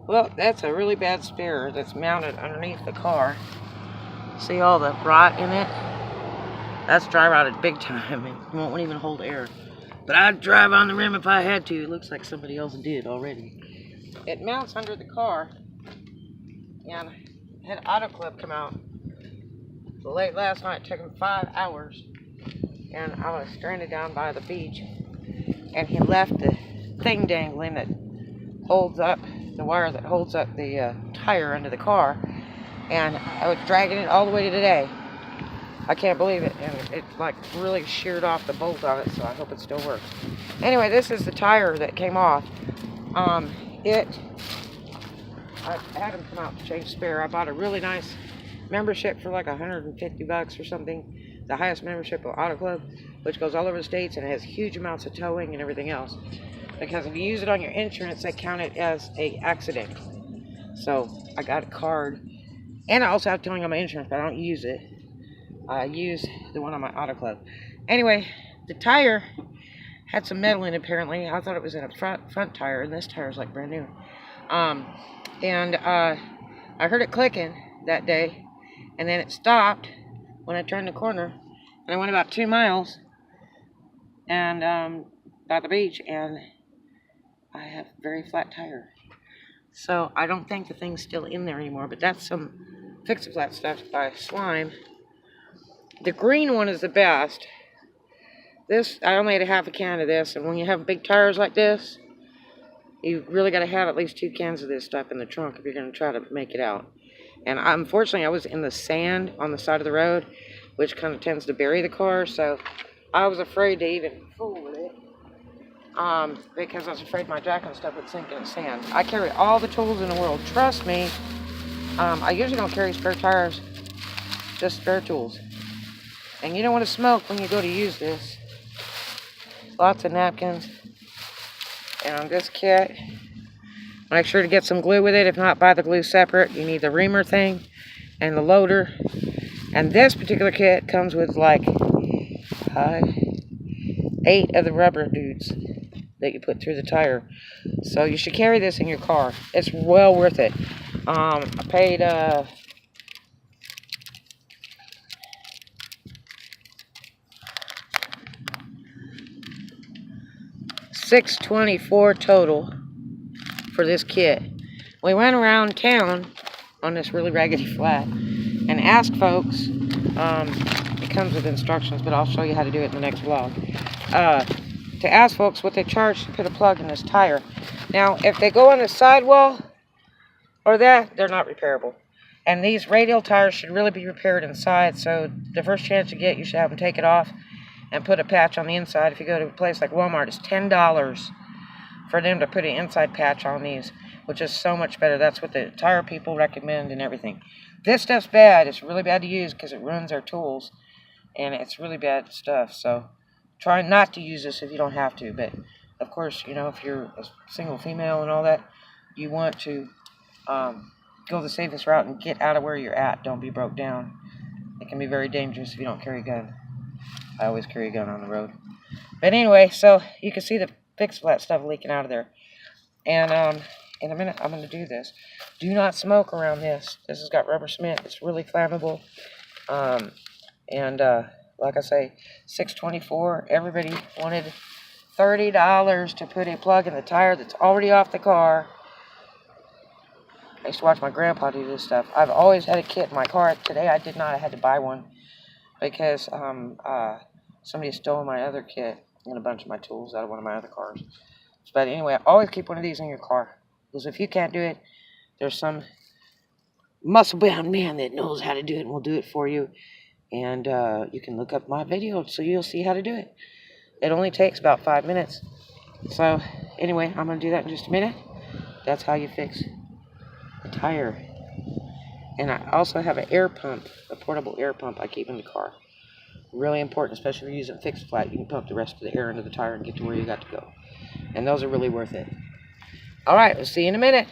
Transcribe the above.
Well, that's a really bad spare that's mounted underneath the car. See all the rot in it? That's dry rotted big time. It won't even hold air. But I'd drive on the rim if I had to. It looks like somebody else did already. It mounts under the car. And I had Auto Club come out late last night. It took him 5 hours. And I was stranded down by the beach. And he left the thing dangling that holds up, the wire that holds up the tire under the car. And I was dragging it all the way to today. I can't believe it. And it like really sheared off the bolt on it, so I hope it still works. Anyway, this is the tire that came off. I had him come out to change spare. I bought a really nice membership for like $150 or something. The highest membership of Auto Club, which goes all over the states and has huge amounts of towing and everything else. Because if you use it on your insurance, they count it as an accident. So I got a card. And I also have towing on my insurance, but I don't use it. I use the one on my Auto Club. Anyway, the tire had some metal in it, apparently. I thought it was in a front tire, and this tire is like brand new. I heard it clicking that day, and then it stopped when I turned the corner. And I went about 2 miles and by the beach, and I have a very flat tire. So I don't think the thing's still in there anymore, but that's some Fix-A-Flat stuff by Slime. The green one is the best. This, I only had a half a can of this, and when you have big tires like this, you really got to have at least 2 cans of this stuff in the trunk if you're going to try to make it out. And unfortunately, I was in the sand on the side of the road, which kind of tends to bury the car, so I was afraid to even fool with it. Because I was afraid my jack and stuff would sink in the sand. I carry all the tools in the world. Trust me, I usually don't carry spare tires, just spare tools. And you don't want to smoke when you go to use this. Lots of napkins. And on this kit, make sure to get some glue with it. If not, buy the glue separate. You need the reamer thing and the loader. And this particular kit comes with like 8 of the rubber dudes that you put through the tire. So you should carry this in your car. It's well worth it. I paid $6.24 total for this kit. We went around town on this really raggedy flat and asked folks, it comes with instructions, but I'll show you how to do it in the next vlog, to ask folks what they charge to put a plug in this tire. Now, if they go on the sidewall or that, they're not repairable. And these radial tires should really be repaired inside, so the first chance you get, you should have them take it off and put a patch on the inside. If you go to a place like Walmart, it's $10 for them to put an inside patch on these, which is so much better. That's what the tire people recommend and everything. This stuff's bad. It's really bad to use because it ruins our tools, and it's really bad stuff. So try not to use this if you don't have to. But of course, you know, if you're a single female and all that, you want to go the safest route and get out of where you're at. Don't be broke down. It can be very dangerous if you don't carry a gun. I always carry a gun on the road. But anyway, so you can see the Fix-A-Flat stuff leaking out of there. And in a minute, I'm going to do this. Do not smoke around this. This has got rubber cement. It's really flammable. Like I say, $6.24. Everybody wanted $30 to put a plug in the tire that's already off the car. I used to watch my grandpa do this stuff. I've always had a kit in my car. Today I did not. I had to buy one because somebody stole my other kit and a bunch of my tools out of one of my other cars. But anyway, always keep one of these in your car. Because if you can't do it, there's some muscle-bound man that knows how to do it and will do it for you. And you can look up my video so you'll see how to do it. It only takes about 5 minutes. So anyway, I'm going to do that in just a minute. That's how you fix the tire. And I also have an air pump, a portable air pump I keep in the car. Really important, especially if you're using Fix-A-Flat. You can pump the rest of the air into the tire and get to where you got to go. And those are really worth it. Alright, we'll see you in a minute.